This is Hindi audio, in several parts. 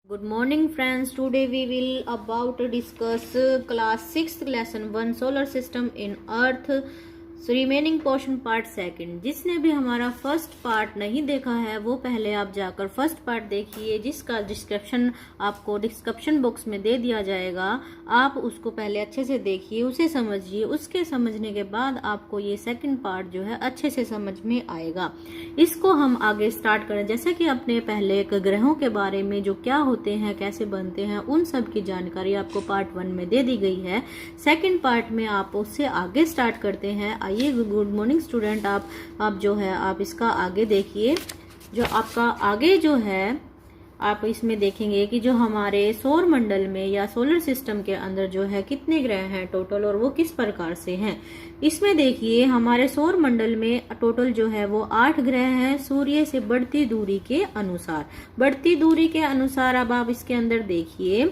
Good morning friends. Today we will about to discuss class 6th lesson 1 solar system in earth remaining portion part second. जिसने भी हमारा फर्स्ट पार्ट नहीं देखा है वो पहले आप जाकर फर्स्ट पार्ट देखिए, जिसका डिस्क्रिप्शन आपको डिस्क्रिप्शन बॉक्स में दे दिया जाएगा। आप उसको पहले अच्छे से देखिए, उसे समझिए, उसके समझने के बाद आपको ये सेकंड पार्ट जो है अच्छे से समझ में आएगा। इसको हम आगे स्टार्ट करें। जैसे कि अपने पहले ग्रहों के बारे में जो क्या होते हैं, कैसे बनते हैं, उन सब की जानकारी आपको पार्ट 1 में दे दी गई है। सेकंड पार्ट में आप उससे आगे स्टार्ट करते हैं। आइए, गुड मॉर्निंग स्टूडेंट, आप जो है आप इसका आगे देखिए। जो आपका आगे जो है आप इसमें देखेंगे कि जो हमारे सौर मंडल में या सोलर सिस्टम के अंदर जो है कितने ग्रह हैं टोटल और वो किस प्रकार से हैं। इसमें देखिए हमारे सौर मंडल में टोटल जो है वो 8 ग्रह हैं सूर्य से बढ़ती दूरी के अनुसार। बढ़ती दूरी के अनुसार अब आप इसके अंदर देखिए,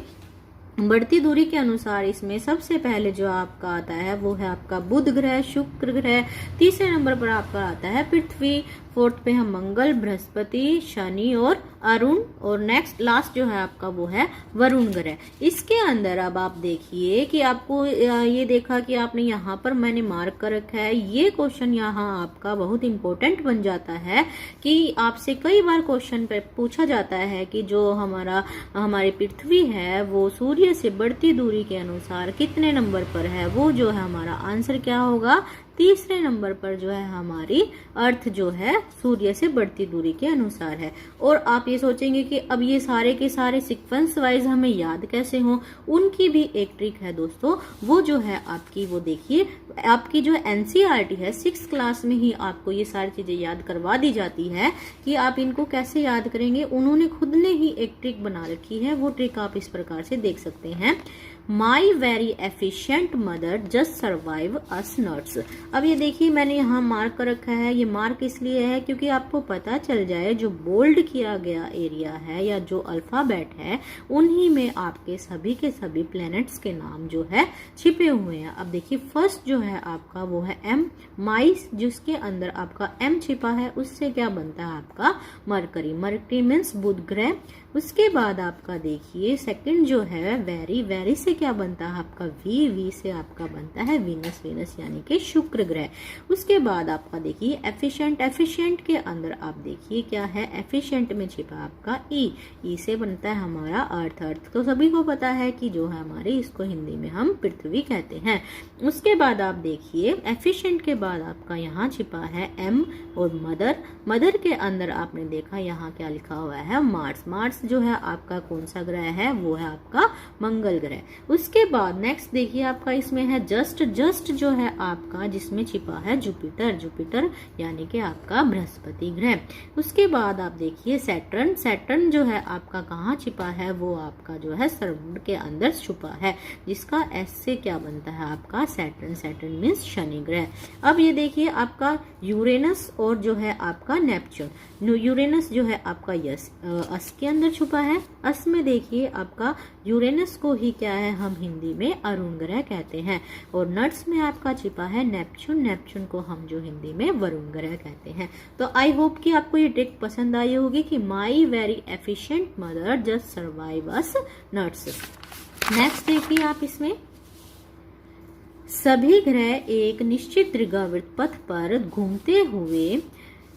बढ़ती दूरी के अनुसार इसमें सबसे पहले जो आपका आता है वो है आपका बुध ग्रह, शुक्र ग्रह, तीसरे नंबर पर आपका आता है पृथ्वी, फोर्थ पे हम मंगल, बृहस्पति, शनि और अरुण, और नेक्स्ट लास्ट जो है आपका वो है वरुण ग्रह। इसके अंदर अब आप देखिए कि आपको ये देखा कि आपने यहाँ पर मैंने मार्क कर रखा है। ये क्वेश्चन यहाँ आपका बहुत इंपॉर्टेंट बन जाता है कि आपसे कई बार क्वेश्चन पे पूछा जाता है कि जो हमारी पृथ्वी है वो सूर्य से बढ़ती दूरी के अनुसार कितने नंबर पर है। वो जो है हमारा आंसर क्या होगा, तीसरे नंबर पर जो है हमारी अर्थ जो है सूर्य से बढ़ती दूरी के अनुसार है। और आप ये सोचेंगे कि अब ये सारे के सारे सीक्वेंस वाइज हमें याद कैसे हो, उनकी भी एक ट्रिक है दोस्तों। वो जो है आपकी, वो देखिए आपकी जो एनसीईआरटी है 6th क्लास में ही आपको ये सारी चीजें याद करवा दी जाती है कि आप इनको कैसे याद करेंगे। उन्होंने खुद ने ही एक ट्रिक बना रखी है। वो ट्रिक आप इस प्रकार से देख सकते हैं। My very efficient mother just survive us nuts. अब ये देखिए मैंने यहाँ मार्क कर रखा है। ये मार्क इसलिए है क्योंकि आपको पता चल जाए जो बोल्ड किया गया एरिया है या जो अल्फाबेट है उन्हीं में आपके सभी के सभी प्लैनेट्स के नाम जो है छिपे हुए हैं। अब देखिए फर्स्ट जो है आपका वो है एम, माइस, जिसके अंदर आपका एम छिपा है, उससे क्या बनता है आपका मरकरी। मरकरी मीन्स बुध ग्रह। उसके बाद आपका देखिए सेकंड जो है वेरी, वेरी से क्या बनता है आपका वी, वी से आपका बनता है वीनस, वीनस यानी कि शुक्र ग्रह। उसके बाद आपका देखिए एफिशिएंट, एफिशिएंट के अंदर आप देखिए क्या है, एफिशिएंट में छिपा आपका ई, ई से बनता है हमारा अर्थ। अर्थ तो सभी को पता है कि जो है हमारी, इसको हिंदी में हम पृथ्वी कहते हैं। उसके बाद आप देखिए एफिशिएंट के बाद आपका यहाँ छिपा है एम और मदर। मदर के अंदर आपने देखा यहाँ क्या लिखा हुआ है, मार्स। मार्स जो है आपका कौन सा ग्रह है, वो है आपका मंगल ग्रह। उसके बाद नेक्स्ट देखिए आपका इसमें है जस्ट, जस्ट जो है आपका जिसमें छिपा है जुपिटर, जुपिटर यानी कि आपका बृहस्पति ग्रह। उसके बाद आप देखिए सैटर्न, सैटर्न जो है आपका कहाँ छिपा है, वो आपका जो है सर्वुड के अंदर छुपा है, जिसका एस से क्या बनता है आपका सैटर्न, सैटर्न मीन्स शनि ग्रह। अब ये देखिए आपका यूरेनस और जो है आपका नेपच्यून। यूरेनस जो है आपका यस अस के अंदर छुपा है। अस में देखिए आपका यूरेनस को ही क्या है हम हिंदी में अरुण ग्रह कहते हैं। और नट्स में आपका छिपा है नेपच्यून, नेपच्यून को हम जो हिंदी में वरुण ग्रह कहते हैं। तो आई होप कि आपको ये ट्रिक पसंद आई होगी कि my very efficient mother just survive us nuts. Next देखिए आप इसमें सभी ग्रह एक निश्चित दीर्घवृत्त पथ पर घूमते हुए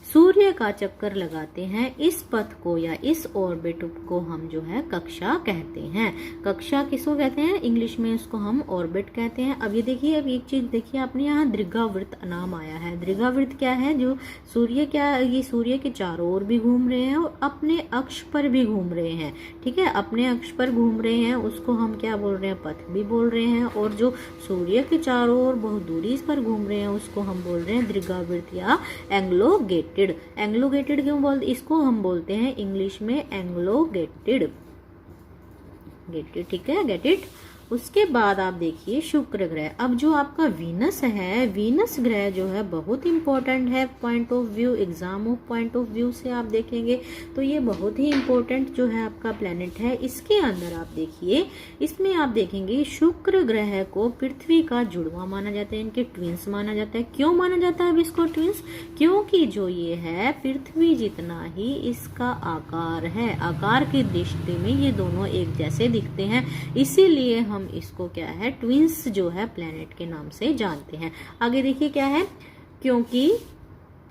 सूर्य का चक्कर लगाते हैं। इस पथ को या इस ऑर्बिट को हम जो है कक्षा कहते हैं। कक्षा किसको कहते हैं, इंग्लिश में उसको हम ऑर्बिट कहते हैं। अब ये देखिए, अब एक चीज देखिए आपने यहाँ दीर्घवृत्त नाम आया है। दीर्घवृत्त क्या है, जो सूर्य क्या, ये सूर्य के चारों ओर भी घूम रहे हैं और अपने अक्ष पर भी घूम रहे हैं। ठीक है, अपने अक्ष पर घूम रहे हैं, उसको हम क्या बोल रहे हैं, पथ भी बोल रहे हैं। और जो सूर्य के चारों ओर बहुत दूरी पर घूम रहे हैं उसको हम बोल रहे हैं दीर्घवृत्त या एंग्लोगेटेड। एंग्लोगेटेड क्यों बोलते, इसको हम बोलते हैं इंग्लिश में एंग्लोगेटेड, गेटेड। ठीक है, गेट इट। उसके बाद आप देखिए शुक्र ग्रह। अब जो आपका वीनस है, वीनस ग्रह जो है बहुत इंपॉर्टेंट है point of view, exam of point of view से आप देखेंगे तो ये बहुत ही इंपॉर्टेंट जो है आपका प्लेनेट है। इसके अंदर आप देखिए, इसमें आप देखेंगे शुक्र ग्रह को पृथ्वी का जुड़वा माना जाता है, इनके ट्विंस माना जाता है। क्यों माना जाता है अब इसको ट्विंस? क्योंकि जो ये है पृथ्वी जितना ही इसका आकार है, आकार की दृष्टि में ये दोनों एक जैसे दिखते हैं, इसीलिए हम इसको क्या है ट्विंस जो है प्लेनेट के नाम से जानते हैं। आगे देखिए क्या है, क्योंकि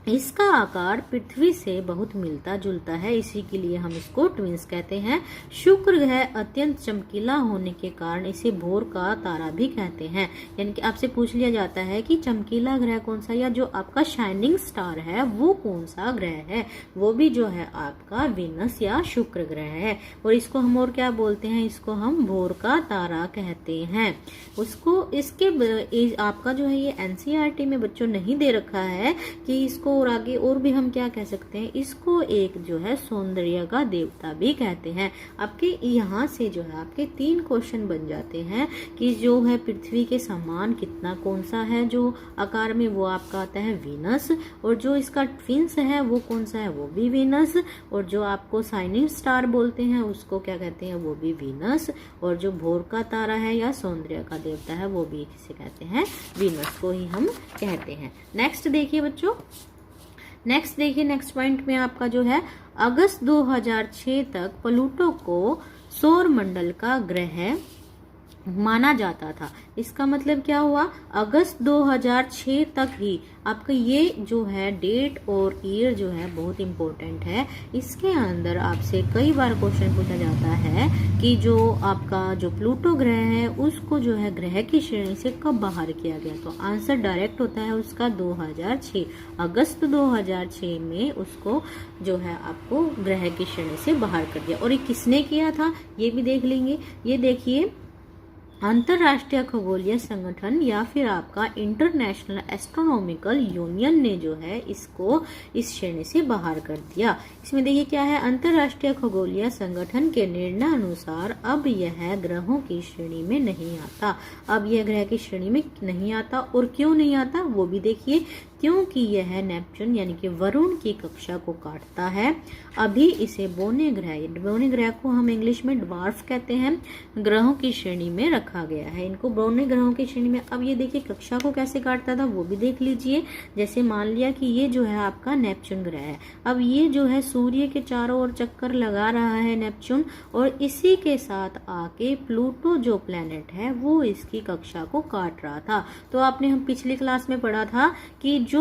इसका आकार पृथ्वी से बहुत मिलता जुलता है, इसी के लिए हम इसको ट्विंस कहते हैं। शुक्र ग्रह अत्यंत चमकीला होने के कारण इसे भोर का तारा भी कहते हैं। यानी कि आपसे पूछ लिया जाता है कि चमकीला ग्रह कौन सा, या जो आपका शाइनिंग स्टार है वो कौन सा ग्रह है, वो भी जो है आपका वीनस या शुक्र ग्रह है। और इसको हम और क्या बोलते हैं, इसको हम भोर का तारा कहते हैं। उसको इसके आपका जो है ये एनसीईआरटी में बच्चों नहीं दे रखा है कि इसको और आगे और भी हम क्या कह सकते हैं, इसको एक जो है सौंदर्य का देवता भी कहते हैं। आपके यहाँ से जो है आपके 3 क्वेश्चन बन जाते हैं कि जो है पृथ्वी के समान कितना कौन सा है जो आकार में, वो आपका आता है वीनस, और जो इसका ट्विंस है वो कौन सा है, वो भी वीनस, और जो आपको शाइनिंग स्टार बोलते हैं उसको क्या कहते हैं, वो भी वीनस, और जो भोर का तारा है या सौंदर्य का देवता है वो भी किसे कहते हैं, वीनस को ही हम कहते हैं। नेक्स्ट देखिए बच्चों, नेक्स्ट पॉइंट में आपका जो है अगस्त 2006 तक प्लूटो को सौर मंडल का ग्रह माना जाता था। इसका मतलब क्या हुआ, अगस्त 2006 तक ही आपका ये जो है डेट और ईयर जो है बहुत इम्पोर्टेंट है। इसके अंदर आपसे कई बार क्वेश्चन पूछा जाता है कि जो आपका जो प्लूटो ग्रह है उसको जो है ग्रह की श्रेणी से कब बाहर किया गया, तो आंसर डायरेक्ट होता है उसका 2006, अगस्त 2006 में उसको जो है आपको ग्रह की श्रेणी से बाहर कर दिया। और ये किसने किया था ये भी देख लेंगे। ये देखिए अंतरराष्ट्रीय खगोलीय संगठन या फिर आपका इंटरनेशनल एस्ट्रोनॉमिकल यूनियन ने जो है इसको इस श्रेणी से बाहर कर दिया। इसमें देखिए क्या है, अंतरराष्ट्रीय खगोलीय संगठन के निर्णय अनुसार अब यह ग्रहों की श्रेणी में नहीं आता। अब यह ग्रह की श्रेणी में नहीं आता, और क्यों नहीं आता वो भी देखिए, क्योंकि यह नेपच्यून यानी कि वरुण की कक्षा को काटता है। अभी इसे बोने ग्रह को हम इंग्लिश में ड्वार्फ कहते हैं, ग्रहों की श्रेणी में रखा गया है इनको बोने ग्रहों की श्रेणी में। अब ये देखिए कक्षा को कैसे काटता था वो भी देख लीजिए। जैसे मान लिया कि ये जो है आपका नेपच्यून ग्रह है, अब ये जो है सूर्य के चारों ओर चक्कर लगा रहा है नेपच्यून, और इसी के साथ आके प्लूटो जो प्लेनेट है वो इसकी कक्षा को काट रहा था। तो आपने हम पिछली क्लास में पढ़ा था कि जो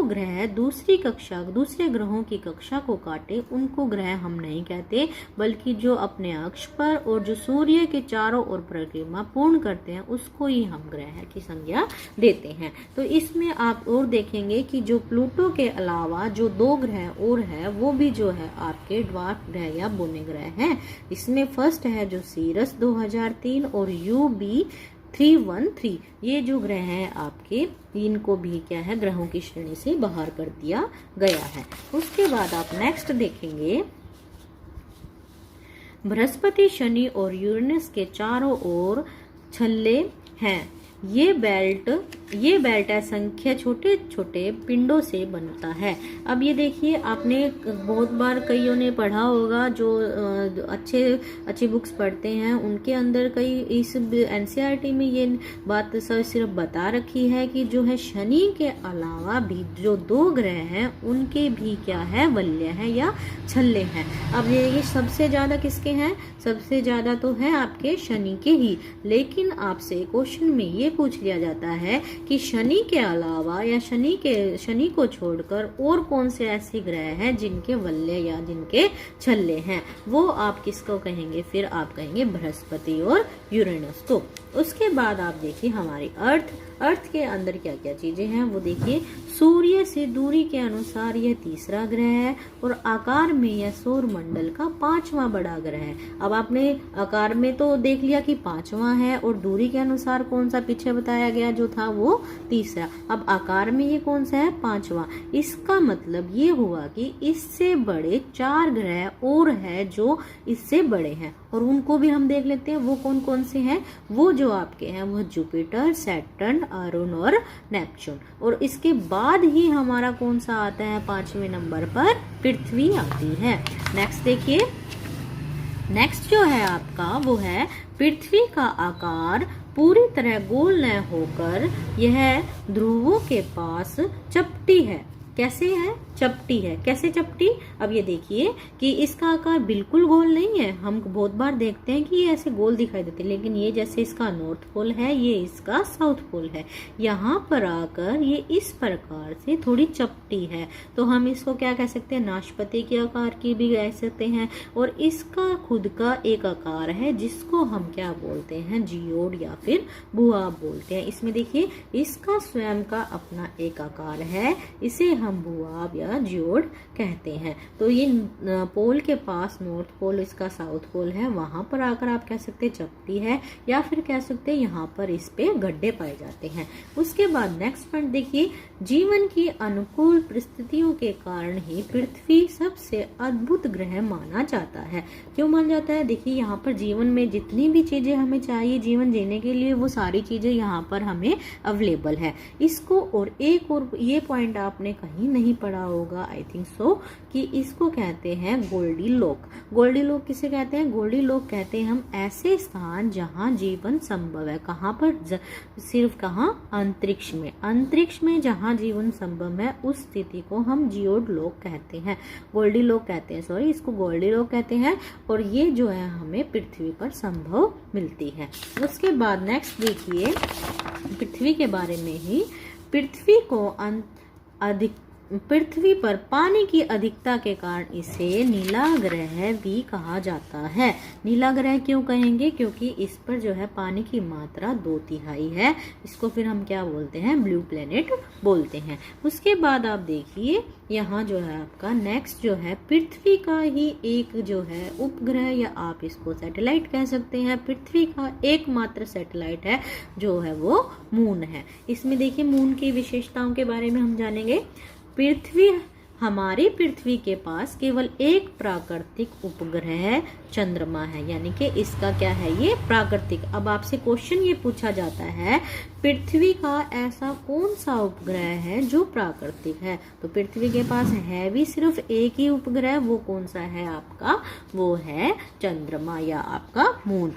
ग्रह दूसरे ग्रहों की कक्षा को काटे उनको ग्रह हम नहीं कहते, बल्कि जो अपने अक्ष पर और जो सूर्य के चारों ओर परिक्रमा पूर्ण करते हैं उसको ही हम ग्रह की संज्ञा देते हैं। तो इसमें आप और देखेंगे कि जो प्लूटो के अलावा जो 2 ग्रह और है वो भी जो है आपके ड्वार्फ ग्रह या बोने ग्रह हैं। इसमें फर्स्ट है जो सीरस 2003 और UB 313, ये जो ग्रह हैं आपके, इनको भी क्या है ग्रहों की श्रेणी से बाहर कर दिया गया है। उसके बाद आप नेक्स्ट देखेंगे बृहस्पति, शनि और यूरेनस के चारों ओर छल्ले हैं। ये बेल्ट असंख्य छोटे छोटे पिंडों से बनता है। अब ये देखिए आपने बहुत बार कईयों ने पढ़ा होगा, जो अच्छी बुक्स पढ़ते हैं उनके अंदर कई इस एनसीईआरटी में ये बात सिर्फ बता रखी है कि जो है शनि के अलावा भी जो 2 ग्रह हैं उनके भी क्या है वलय है या छल्ले हैं। अब ये सबसे ज्यादा किसके हैं, सबसे ज्यादा तो है आपके शनि के ही। लेकिन आपसे क्वेश्चन में ये पूछ लिया जाता है कि शनि के अलावा या शनि को छोड़कर और कौन से ऐसे ग्रह हैं जिनके वलय या जिनके छल्ले हैं, वो आप किसको कहेंगे, फिर आप कहेंगे बृहस्पति और यूरेनस को। उसके बाद आप देखिए हमारी अर्थ के अंदर क्या क्या चीजें हैं वो देखिए। सूर्य से दूरी के अनुसार यह तीसरा ग्रह है और आकार में यह सौर मंडल का 5वां बड़ा ग्रह है। अब आपने आकार में तो देख लिया कि 5वां है, और दूरी के अनुसार कौन सा पीछे बताया गया जो था वो तीसरा। अब आकार में ये कौन सा है? पांचवा। इसका मतलब ये हुआ कि इससे बड़े 4 ग्रह और है जो इससे बड़े हैं, और उनको भी हम देख लेते हैं वो कौन कौन से हैं। वो जो आपके हैं वो जुपिटर, सैटर्न, अरुण और नेपच्यून। और इसके बाद ही हमारा कौन सा आता है? 5वें नंबर पर पृथ्वी आती है। नेक्स्ट देखिए, नेक्स्ट जो है आपका वो है पृथ्वी का आकार पूरी तरह गोल न होकर यह ध्रुवों के पास चपटी है। कैसे है? चपटी है। कैसे चपटी? अब ये देखिए कि इसका आकार बिल्कुल गोल नहीं है। हम बहुत बार देखते हैं कि ये ऐसे गोल दिखाई देते हैं, लेकिन ये जैसे इसका नॉर्थ पोल है, ये इसका साउथ पोल है, यहाँ पर आकर ये इस प्रकार से थोड़ी चपटी है। तो हम इसको क्या कह सकते हैं? नाशपाती के आकार की भी कह सकते हैं। और इसका खुद का एक आकार है जिसको हम क्या बोलते हैं? जियोड या फिर भूआब बोलते हैं। इसमें देखिए इसका स्वयं का अपना एक आकार है, इसे हम भूआब या जियोड कहते हैं। तो ये पोल के पास, नॉर्थ पोल इसका साउथ पोल है, वहां पर आकर आप कह सकते हैं चपटी है, या फिर कह सकते हैं यहाँ पर इस पे गड्ढे पाए जाते हैं। उसके बाद नेक्स्ट पॉइंट देखिए, जीवन की अनुकूल परिस्थितियों के कारण ही पृथ्वी सबसे अद्भुत ग्रह माना जाता है। क्यों माना जाता है? देखिए यहाँ पर जीवन में जितनी भी चीजें हमें चाहिए जीवन जीने के लिए, वो सारी चीजें यहाँ पर हमें अवेलेबल है। इसको और एक और ये पॉइंट आपने कहीं नहीं पढ़ा होगा, आई थिंक सो, कि इसको कहते हैं गोल्डी लोक। गोल्डी लोक किसे कहते हैं? गोल्डी लोक कहते हैं हम ऐसे स्थान जहाँ जीवन संभव है। कहाँ पर? सिर्फ कहाँ? अंतरिक्ष में। अंतरिक्ष में जहाँ जीवन संभव है उस स्थिति को हम जियोड लोक कहते हैं, गोल्डी लोक कहते हैं, सॉरी, इसको गोल्डी लोक कहते हैं। और ये जो है हमें पृथ्वी पर संभव मिलती है। उसके बाद नेक्स्ट देखिए, पृथ्वी के बारे में ही, पृथ्वी पर पानी की अधिकता के कारण इसे नीला ग्रह भी कहा जाता है। नीला ग्रह क्यों कहेंगे? क्योंकि इस पर जो है पानी की मात्रा 2/3 है। इसको फिर हम क्या बोलते हैं? ब्लू प्लेनेट बोलते हैं। उसके बाद आप देखिए यहाँ जो है आपका नेक्स्ट जो है पृथ्वी का ही एक जो है उपग्रह, या आप इसको सैटेलाइट कह सकते हैं। पृथ्वी का एकमात्र सैटेलाइट है जो है वो मून है। इसमें देखिए मून की विशेषताओं के बारे में हम जानेंगे। हमारी पृथ्वी के पास केवल एक प्राकृतिक उपग्रह चंद्रमा है, यानी कि इसका क्या है? ये प्राकृतिक। अब आपसे क्वेश्चन ये पूछा जाता है पृथ्वी का ऐसा कौन सा उपग्रह है जो प्राकृतिक है? तो पृथ्वी के पास है भी सिर्फ एक ही उपग्रह, वो कौन सा है आपका? वो है चंद्रमा या आपका मून,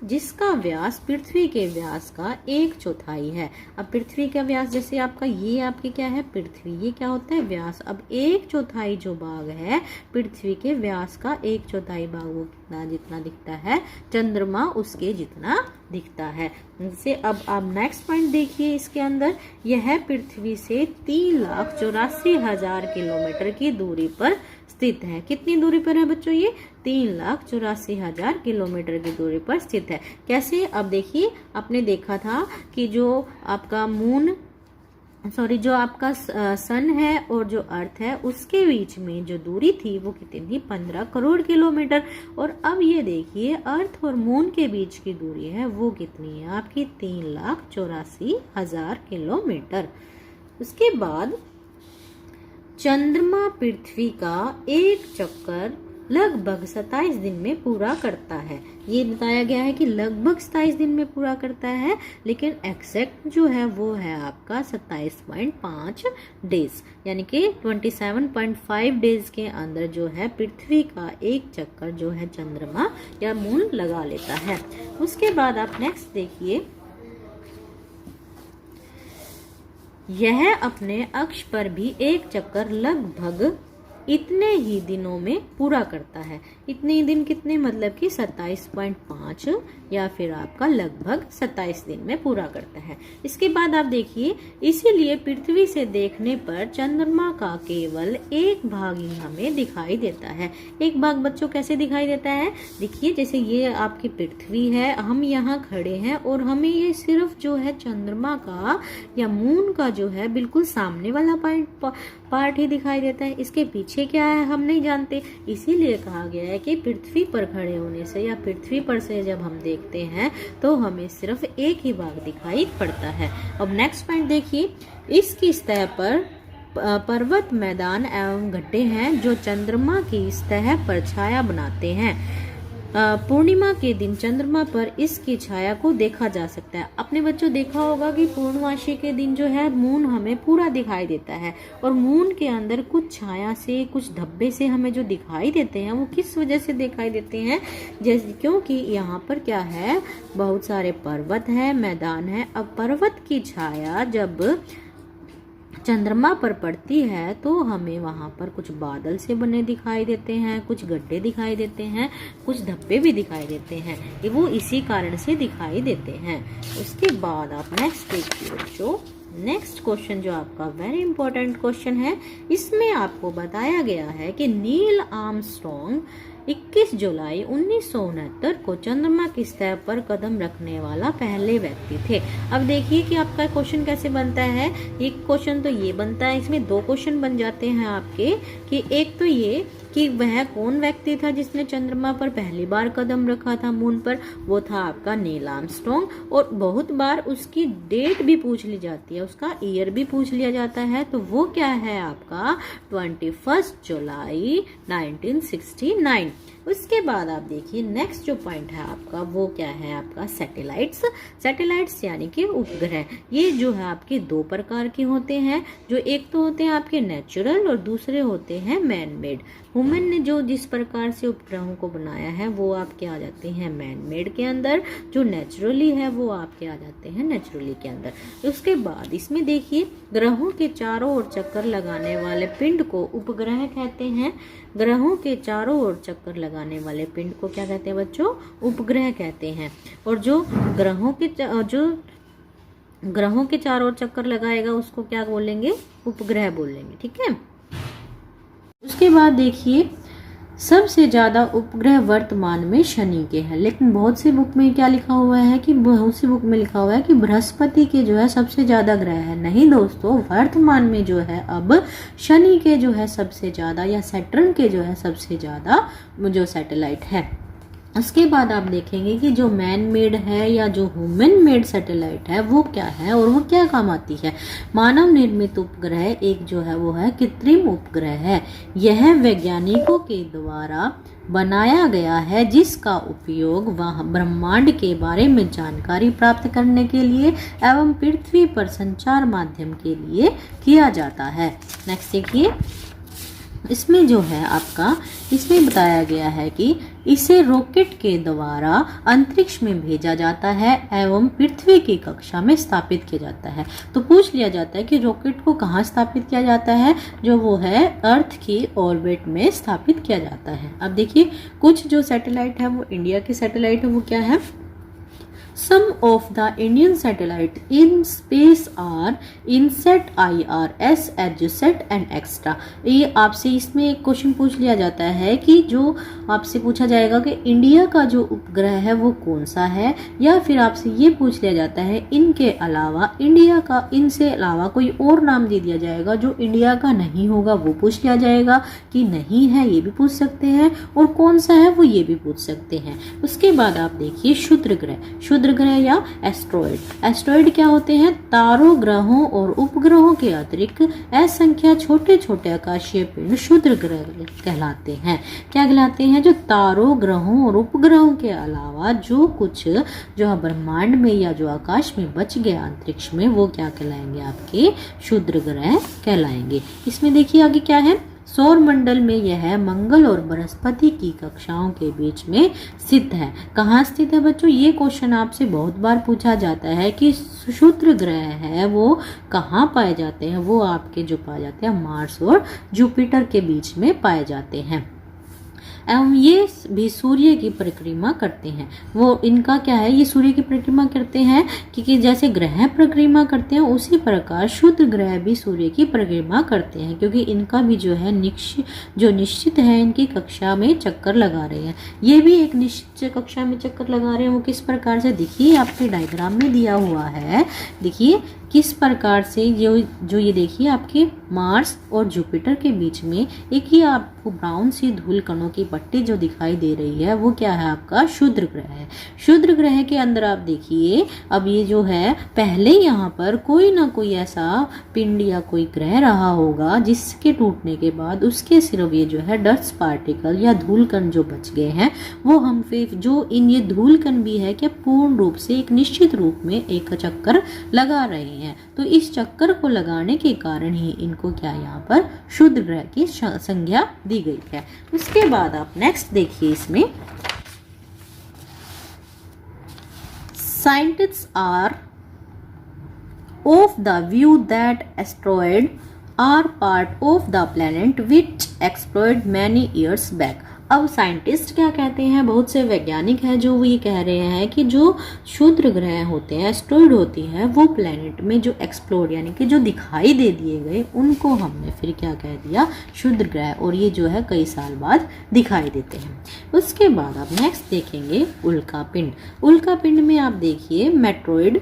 जिसका व्यास पृथ्वी के व्यास का 1/4 है। अब पृथ्वी का व्यास जैसे आपका ये आपकी क्या है? पृथ्वी, ये क्या होता है? व्यास। अब 1/4 जो भाग है पृथ्वी के व्यास का 1/4 भाग वो कितना जितना दिखता है? चंद्रमा उसके जितना दिखता है। जैसे अब आप नेक्स्ट पॉइंट देखिए, इसके अंदर यह पृथ्वी से 3,84,000 किलोमीटर की दूरी पर स्थित है। कितनी दूरी पर है बच्चों? ये 3,84,000 किलोमीटर की दूरी पर स्थित है। कैसे? अब देखिए, आपने देखा था कि जो आपका जो आपका सन है और जो अर्थ है उसके बीच में जो दूरी थी वो कितनी थी? 15 करोड़ किलोमीटर। और अब ये देखिए अर्थ और मून के बीच की दूरी है वो कितनी है आपकी? 3,84,000 किलोमीटर। उसके बाद चंद्रमा पृथ्वी का एक चक्कर लगभग 27 दिन में पूरा करता है। ये बताया गया है कि लगभग 27 दिन में पूरा करता है, लेकिन एक्जैक्ट जो है वो है आपका 27.5 डेज, यानी कि 27.5 डेज के अंदर जो है पृथ्वी का एक चक्कर जो है चंद्रमा या मून लगा लेता है। उसके बाद आप नेक्स्ट देखिए, यह अपने अक्ष पर भी एक चक्कर लगभग इतने ही दिनों में पूरा करता है। इतने ही दिन कितने? मतलब कि 27.5 या फिर आपका लगभग 27 दिन में पूरा करता है। इसके बाद आप देखिए, इसीलिए पृथ्वी से देखने पर चंद्रमा का केवल एक भाग ही हमें दिखाई देता है। एक भाग बच्चों कैसे दिखाई देता है? देखिए, जैसे ये आपकी पृथ्वी है, हम यहाँ खड़े हैं और हमें ये सिर्फ जो है चंद्रमा का या मून का जो है बिल्कुल सामने वाला पार्ट ही दिखाई देता है, इसके पीछे क्या है हम नहीं जानते। इसीलिए कहा गया है कि पृथ्वी पर खड़े होने से या पृथ्वी पर से जब हम देखते हैं तो हमें सिर्फ एक ही भाग दिखाई पड़ता है। अब नेक्स्ट पॉइंट देखिए, इसकी सतह पर पर्वत, मैदान एवं गड्ढे हैं जो चंद्रमा की सतह पर छाया बनाते हैं। पूर्णिमा के दिन चंद्रमा पर इसकी छाया को देखा जा सकता है। अपने बच्चों देखा होगा कि पूर्णमासी के दिन जो है मून हमें पूरा दिखाई देता है, और मून के अंदर कुछ छाया से, कुछ धब्बे से हमें जो दिखाई देते हैं वो किस वजह से दिखाई देते हैं, जैसे क्योंकि यहाँ पर क्या है, बहुत सारे पर्वत है, मैदान है। अब पर्वत की छाया जब चंद्रमा पर पड़ती है तो हमें वहां पर कुछ बादल से बने दिखाई देते हैं, कुछ गड्ढे दिखाई देते हैं, कुछ धब्बे भी दिखाई देते हैं, वो इसी कारण से दिखाई देते हैं। उसके बाद आप नेक्स्ट देखिए बच्चों, नेक्स्ट क्वेश्चन जो आपका वेरी इंपॉर्टेंट क्वेश्चन है, इसमें आपको बताया गया है कि नील आर्मस्ट्रॉन्ग 21 जुलाई 1969 को चंद्रमा की सतह पर कदम रखने वाला पहले व्यक्ति थे। अब देखिए कि आपका क्वेश्चन कैसे बनता है। एक क्वेश्चन तो ये बनता है, इसमें दो क्वेश्चन बन जाते हैं आपके, कि एक तो ये कि वह कौन व्यक्ति था जिसने चंद्रमा पर पहली बार कदम रखा था, मून पर, वो था आपका नील आर्मस्ट्रॉन्ग। और बहुत बार उसकी डेट भी पूछ ली जाती है, उसका ईयर भी पूछ लिया जाता है, तो वो क्या है आपका 21 जुलाई 1969। उसके बाद आप देखिए नेक्स्ट जो पॉइंट है आपका, वो क्या है आपका सैटेलाइट्स। सैटेलाइट्स यानी कि उपग्रह, ये जो है आपके दो प्रकार के होते हैं, जो एक तो होते हैं आपके नेचुरल और दूसरे होते हैं मैन मेड। ह्यूमन ने जो जिस प्रकार से उपग्रहों को बनाया है वो आपके आ जाते हैं मैन मेड के अंदर, जो नेचुरली है वो आपके आ जाते हैं नेचुरली के अंदर। उसके बाद इसमें देखिए, ग्रहों के चारों ओर चक्कर लगाने वाले पिंड को उपग्रह कहते हैं। ग्रहों के चारों ओर चक्कर लगाने वाले पिंड को क्या कहते हैं बच्चों, उपग्रह कहते हैं। और जो ग्रहों के चारों ओर चक्कर लगाएगा उसको क्या बोलेंगे, उपग्रह बोलेंगे, ठीक है। उसके बाद देखिए, सबसे ज्यादा उपग्रह वर्तमान में शनि के हैं, लेकिन बहुत सी बुक में क्या लिखा हुआ है कि बहुत सी बुक में लिखा हुआ है कि बृहस्पति के जो है सबसे ज्यादा ग्रह है। नहीं दोस्तों, वर्तमान में जो है अब शनि के जो है सबसे ज्यादा, या सैटर्न के जो है सबसे ज्यादा जो सैटेलाइट है। उसके बाद आप देखेंगे कि जो मैन मेड है या जो ह्यूमन मेड सैटेलाइट है वो क्या है और वो क्या काम आती है। मानव निर्मित उपग्रह एक जो है वो है कृत्रिम उपग्रह है। यह वैज्ञानिकों के द्वारा बनाया गया है, जिसका उपयोग वह ब्रह्मांड के बारे में जानकारी प्राप्त करने के लिए एवं पृथ्वी पर संचार माध्यम के लिए किया जाता है। नेक्स्ट देखिए, इसमें जो है आपका, इसमें बताया गया है कि इसे रॉकेट के द्वारा अंतरिक्ष में भेजा जाता है एवं पृथ्वी की कक्षा में स्थापित किया जाता है। तो पूछ लिया जाता है कि रॉकेट को कहाँ स्थापित किया जाता है, जो वो है अर्थ की ऑर्बिट में स्थापित किया जाता है। अब देखिए, कुछ जो सैटेलाइट है वो इंडिया की सैटेलाइट है, वो क्या है, Some of the Indian satellite in space are INSAT, IRS, EDUSAT and extra। ये आपसे इसमें एक क्वेश्चन पूछ लिया जाता है कि जो आपसे पूछा जाएगा कि इंडिया का जो उपग्रह है वो कौन सा है, या फिर आपसे ये पूछ लिया जाता है इनके अलावा, इंडिया का इनसे अलावा कोई और नाम दे दिया जाएगा जो इंडिया का नहीं होगा, वो पूछ लिया जाएगा कि नहीं है, ये भी पूछ सकते हैं, और कौन सा है वो ये भी पूछ सकते हैं। उसके बाद आप देखिए क्षुद्र ग्रह या एस्ट्रॉइड। एस्ट्रॉइड क्या होते हैं, तारों, ग्रहों और उपग्रहों के अतिरिक्त असंख्य छोटे छोटे आकाशीय पिंड क्षुद्र ग्रह कहलाते हैं। क्या कहलाते हैं, जो तारों, ग्रहों और उपग्रहों के अलावा जो कुछ जो ब्रह्मांड में या जो आकाश में बच गया अंतरिक्ष में, वो क्या कहलाएंगे, आपके क्षुद्र ग्रह कहलाएंगे। इसमें देखिए आगे क्या है, सौर मंडल में यह मंगल और बृहस्पति की कक्षाओं के बीच में स्थित है। कहाँ स्थित है बच्चों, ये क्वेश्चन आपसे बहुत बार पूछा जाता है कि क्षुद्र ग्रह है वो कहाँ पाए जाते हैं। वो आपके जो पाए जाते हैं मार्स और जुपिटर के बीच में पाए जाते हैं। एवं ये भी सूर्य की परिक्रमा करते हैं। वो इनका क्या है, ये सूर्य की परिक्रमा करते हैं क्योंकि जैसे ग्रह परिक्रमा करते हैं उसी प्रकार क्षुद्र ग्रह भी सूर्य की परिक्रमा करते हैं, क्योंकि इनका भी जो है निश्चित है, इनकी कक्षा में चक्कर लगा रहे हैं। ये भी एक निश्चित कक्षा में चक्कर लगा रहे हैं। वो किस प्रकार से, देखिए आपके डायग्राम में दिया हुआ है, देखिए किस प्रकार से जो ये देखिए आपके मार्स और जुपिटर के बीच में एक ही आपको ब्राउन सी धूल कणों की पट्टी जो दिखाई दे रही है वो क्या है, आपका क्षुद्र ग्रह है। क्षुद्र ग्रह के अंदर आप देखिए अब ये जो है पहले यहाँ पर कोई ना कोई ऐसा पिंड या कोई ग्रह रहा होगा जिसके टूटने के बाद उसके सिर्फ ये जो है डस्ट पार्टिकल या धूल कण जो बच गए हैं वो हम फिर जो इन ये धूल कण भी है कि पूर्ण रूप से एक निश्चित रूप में एक चक्कर लगा रहे हैं। तो इस चक्कर को लगाने के कारण ही इनको क्या यहाँ पर क्षुद्र ग्रह की संज्ञा दी गई है। उसके बाद आप नेक्स्ट देखिए, इसमें scientists are of the view that asteroid are part of the planet which explored many years back. अब साइंटिस्ट क्या कहते हैं, बहुत से वैज्ञानिक हैं जो ये कह रहे हैं कि जो क्षुद्र ग्रह होते हैं, एस्ट्रॉयड होती है, वो प्लैनेट में जो एक्सप्लोर यानी कि जो दिखाई दे दिए गए उनको हमने फिर क्या कह दिया, क्षुद्र ग्रह, और ये जो है कई साल बाद दिखाई देते हैं। उसके बाद आप नेक्स्ट देखेंगे उल्का पिंड। उल्का पिंड में आप देखिए मेट्रॉइड,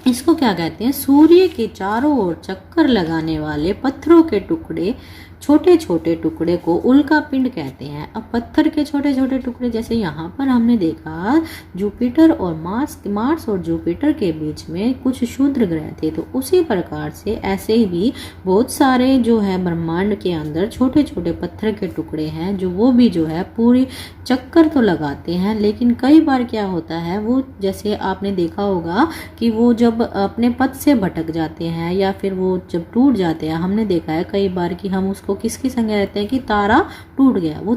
इसको क्या कहते हैं, सूर्य के चारों ओर चक्कर लगाने वाले पत्थरों के टुकड़े, छोटे छोटे टुकड़े को उल्का पिंड कहते हैं। अब पत्थर के छोटे छोटे टुकड़े, जैसे यहाँ पर हमने देखा जुपिटर और मार्स और जुपिटर के बीच में कुछ क्षुद्र ग्रह थे, तो उसी प्रकार से ऐसे ही बहुत सारे जो है ब्रह्मांड के अंदर छोटे छोटे पत्थर के टुकड़े हैं जो वो भी जो है पूरी चक्कर तो लगाते हैं, लेकिन कई बार क्या होता है, वो जैसे आपने देखा होगा कि वो जब अपने पथ से भटक जाते हैं या फिर वो जब टूट जाते हैं, हमने देखा है कई बार कि हम उसको किसकी संज्ञा देते हैं कि तारा टूट गया, वो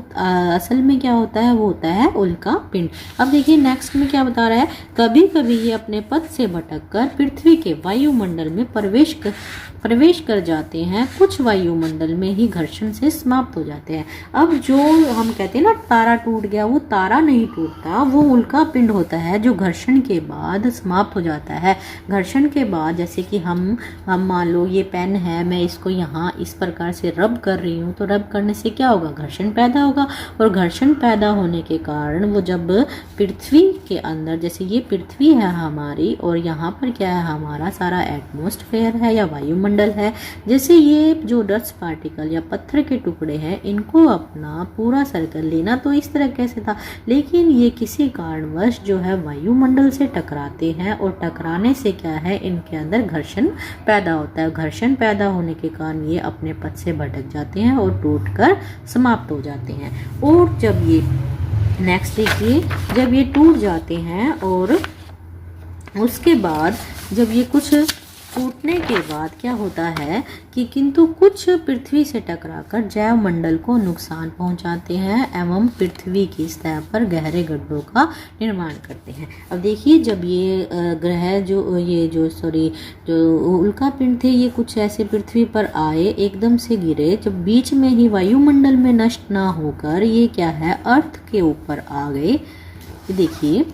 असल में क्या होता है, वो होता है उल्का पिंड। अब देखिए नेक्स्ट में क्या बता रहा है, कभी कभी ये अपने पथ से भटककर पृथ्वी के वायुमंडल में प्रवेश कर जाते हैं, कुछ वायुमंडल में ही घर्षण से समाप्त हो जाते हैं। अब जो हम कहते हैं ना तारा टूट गया, वो तारा नहीं टूटता, वो उल्का पिंड होता है जो घर्षण के बाद समाप्त हो जाता है। घर्षण के बाद जैसे कि हम मान लो ये पेन है, मैं इसको यहाँ इस प्रकार से रब कर रही हूँ, तो रब करने से क्या होगा, घर्षण पैदा होगा, और घर्षण पैदा होने के कारण वो जब पृथ्वी के अंदर, जैसे ये पृथ्वी है हमारी और यहाँ पर क्या है, हमारा सारा एटमॉस्फेयर है या वायुमंडल है, जैसे ये जो डस्ट पार्टिकल या पत्थर के टुकड़े हैं इनको अपना पूरा सर्कल लेना तो इस तरह कैसे था, लेकिन ये किसी कारणवश जो है वायुमंडल से टकराते हैं और टकराने से क्या है, इनके अंदर घर्षण पैदा होता है। घर्षण पैदा होने के कारण ये अपने पथ से भटक जाते हैं और टूटकर समाप्त हो जाते हैं। और जब ये नेक्स्ट देखिए, जब ये टूट जाते हैं और उसके बाद जब ये कुछ टूटने के बाद क्या होता है कि किंतु कुछ पृथ्वी से टकराकर जैव मंडल को नुकसान पहुंचाते हैं एवं पृथ्वी की सतह पर गहरे गड्ढों का निर्माण करते हैं। अब देखिए जब ये ग्रह जो उल्का पिंड थे, ये कुछ ऐसे पृथ्वी पर आए, एकदम से गिरे, जब बीच में ही वायुमंडल में नष्ट ना होकर ये क्या है, अर्थ के ऊपर आ गए। देखिए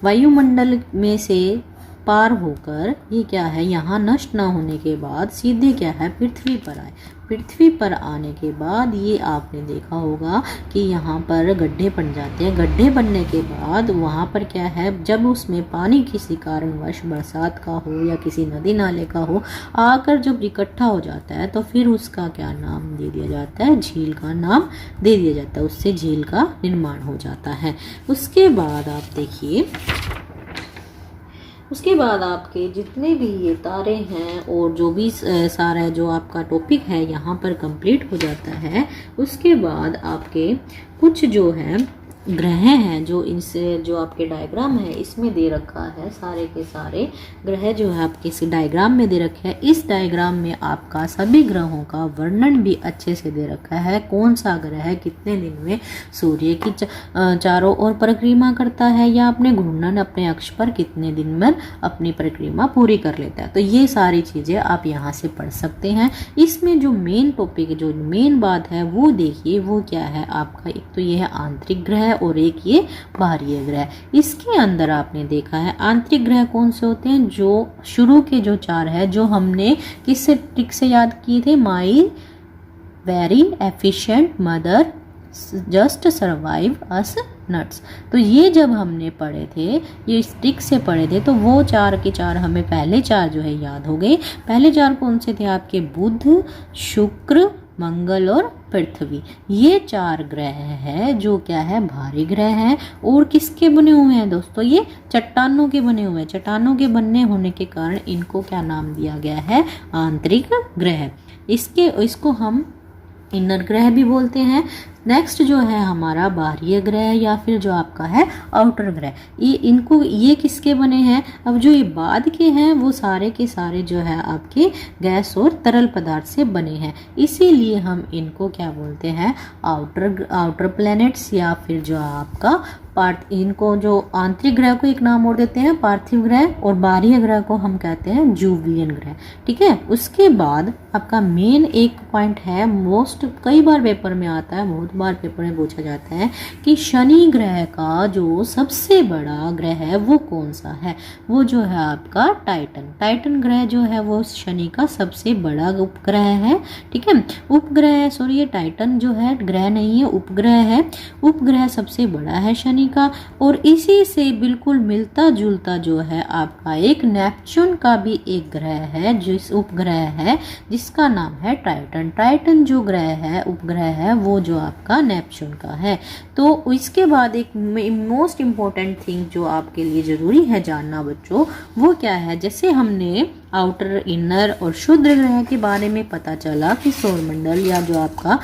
वायुमंडल में से पार होकर ये क्या है, यहाँ नष्ट ना होने के बाद सीधे क्या है, पृथ्वी पर आए। पृथ्वी पर आने के बाद ये आपने देखा होगा कि यहाँ पर गड्ढे बन जाते हैं। गड्ढे बनने के बाद वहाँ पर क्या है, जब उसमें पानी किसी कारणवश बरसात का हो या किसी नदी नाले का हो आकर जब इकट्ठा हो जाता है, तो फिर उसका क्या नाम दे दिया जाता है, झील का नाम दे दिया जाता है। उससे झील का निर्माण हो जाता है। उसके बाद आप देखिए, उसके बाद आपके जितने भी ये तारे हैं और जो भी सारा जो आपका टॉपिक है यहाँ पर कंप्लीट हो जाता है। उसके बाद आपके कुछ जो है ग्रह हैं जो इनसे जो आपके डायग्राम है इसमें दे रखा है, सारे के सारे ग्रह जो है आपके इस डायग्राम में दे रखे हैं। इस डायग्राम में आपका सभी ग्रहों का वर्णन भी अच्छे से दे रखा है, कौन सा ग्रह कितने दिन में सूर्य की चारों ओर परिक्रमा करता है या अपने घूर्णन अपने अक्ष पर कितने दिन में अपनी परिक्रमा पूरी कर लेता है। तो ये सारी चीज़ें आप यहाँ से पढ़ सकते हैं। इसमें जो मेन टॉपिक, जो मेन बात है वो देखिए, वो क्या है आपका, एक तो ये है आंतरिक ग्रह और एक ये बाह्य ग्रह। इसके अंदर आपने देखा है आंतरिक ग्रह कौन से होते हैं, जो शुरू के जो 4 है जो हमने किस ट्रिक से याद किए थे, my very efficient mother just survive us nuts. तो ये जब हमने पढ़े थे, ये इस ट्रिक से पढ़े थे, तो वो 4 के 4 हमें पहले 4 जो है याद हो गए। पहले 4 कौन से थे आपके, बुध, शुक्र, मंगल और पृथ्वी। ये 4 ग्रह हैं जो क्या है, भारी ग्रह हैं। और किसके बने हुए हैं दोस्तों, ये चट्टानों के बने हुए हैं। चट्टानों के बनने होने के कारण इनको क्या नाम दिया गया है, आंतरिक ग्रह। इसको हम इनर ग्रह भी बोलते हैं। नेक्स्ट जो है हमारा बाह्य ग्रह या फिर जो आपका है आउटर ग्रह, ये किसके बने हैं। अब जो ये बाद के हैं वो सारे के सारे जो है आपके गैस और तरल पदार्थ से बने हैं, इसीलिए हम इनको क्या बोलते हैं, आउटर प्लैनेट्स या फिर जो आपका इनको जो आंतरिक ग्रह को एक नाम और देते हैं पार्थिव ग्रह, और बाह्य ग्रह को हम कहते हैं जूलियन ग्रह। ठीक है। उसके बाद आपका मेन एक पॉइंट है, मोस्ट कई बार पेपर में आता है, बहुत बार पेपर में पूछा जाता है कि शनि ग्रह का जो सबसे बड़ा ग्रह है वो कौन सा है। वो जो है आपका टाइटन ग्रह जो है वो शनि का सबसे बड़ा उपग्रह है। ठीक है। उपग्रह है, सॉरी ये टाइटन जो है ग्रह नहीं है, उपग्रह है। उपग्रह सबसे बड़ा है शनि का। और इसी से बिल्कुल मिलता जुलता जो है आपका एक नेपच्यून का भी एक ग्रह है, जिस उपग्रह है जिसका नाम है टाइटन जो ग्रह है, उपग्रह है, वो जो आपका नेपच्यून का है। तो इसके बाद एक मोस्ट इम्पोर्टेंट थिंग जो आपके लिए जरूरी है जानना बच्चों, वो क्या है, जैसे हमने आउटर, इनर और शुद्ध ग्रह के बारे में पता चला कि सौरमंडल या जो आपका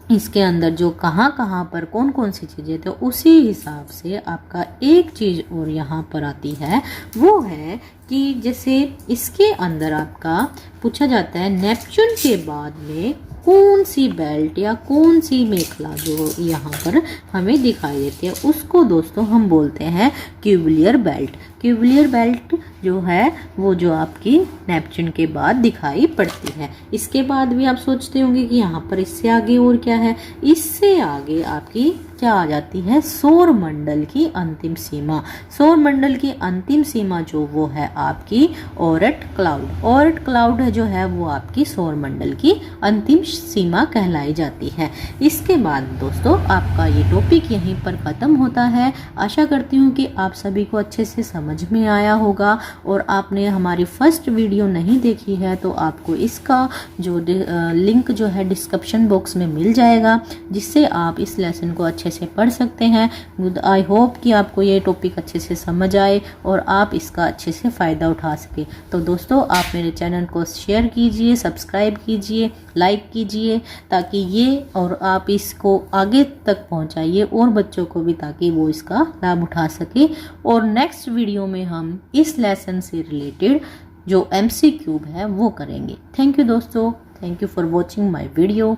इसके अंदर जो कहाँ पर कौन कौन सी चीज़ें, तो उसी हिसाब से आपका एक चीज़ और यहाँ पर आती है, वो है कि जैसे इसके अंदर आपका पूछा जाता है नेपच्यून के बाद में कौन सी बेल्ट या कौन सी मेखला जो यहाँ पर हमें दिखाई देती है, उसको दोस्तों हम बोलते हैं क्यूबिलियर बेल्ट। क्यूबिलियर बेल्ट जो है वो जो आपकी नेपच्यून के बाद दिखाई पड़ती है। इसके बाद भी आप सोचते होंगे कि यहाँ पर इससे आगे और क्या है, इससे आगे आपकी क्या आ जाती है, सौर मंडल की अंतिम सीमा। सौर मंडल की अंतिम सीमा जो वो है आपकी ओरेट क्लाउड जो है वो आपकी सौर मंडल की अंतिम सीमा कहलाई जाती है। इसके बाद दोस्तों आपका ये टॉपिक यहीं पर ख़त्म होता है। आशा करती हूँ कि आप सभी को अच्छे से समझ में आया होगा, और आपने हमारी फर्स्ट वीडियो नहीं देखी है तो आपको इसका जो लिंक जो है डिस्क्रिप्शन बॉक्स में मिल जाएगा, जिससे आप इस लेसन को अच्छे से पढ़ सकते हैं। आई होप कि आपको ये टॉपिक अच्छे से समझ आए और आप इसका अच्छे से फ़ायदा उठा सके। तो दोस्तों आप मेरे चैनल को शेयर कीजिए, सब्सक्राइब कीजिए, लाइक कीजिए, ताकि ये और आप इसको आगे तक पहुंचाइए और बच्चों को भी, ताकि वो इसका लाभ उठा सके। और नेक्स्ट वीडियो में हम इस लेसन से रिलेटेड जो MCQ है वो करेंगे। थैंक यू दोस्तों, thank you for watching my video.